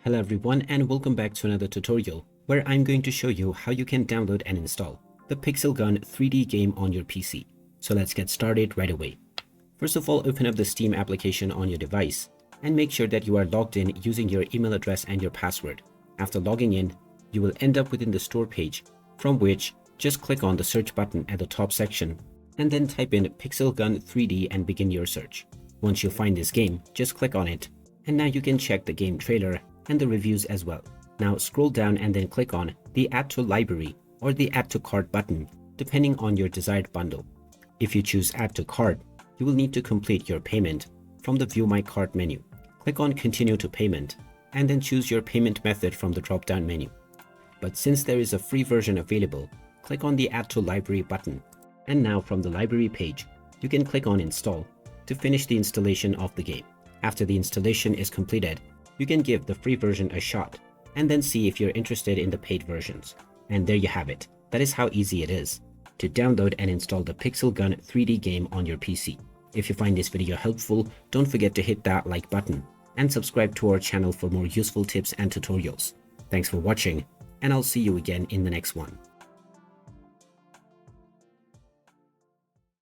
Hello everyone and welcome back to another tutorial where I'm going to show you how you can download and install the Pixel Gun 3D game on your PC. So let's get started right away. First of all, open up the Steam application on your device and make sure that you are logged in using your email address and your password. After logging in, you will end up within the store page, from which just click on the search button at the top section and then type in Pixel Gun 3D and begin your search. Once you find this game, just click on it, and now you can check the game trailer and the reviews as well. Now scroll down and then click on the Add to Library or the Add to Cart button, depending on your desired bundle. If you choose Add to Cart, you will need to complete your payment from the View My Cart menu. Click on Continue to Payment and then choose your payment method from the drop-down menu. But since there is a free version available, click on the Add to Library button. And now from the library page, you can click on Install to finish the installation of the game. After the installation is completed, you can give the free version a shot and then see if you're interested in the paid versions. And there you have it. That is how easy it is to download and install the Pixel Gun 3D game on your PC. If you find this video helpful, don't forget to hit that like button and subscribe to our channel for more useful tips and tutorials. Thanks for watching, and I'll see you again in the next one.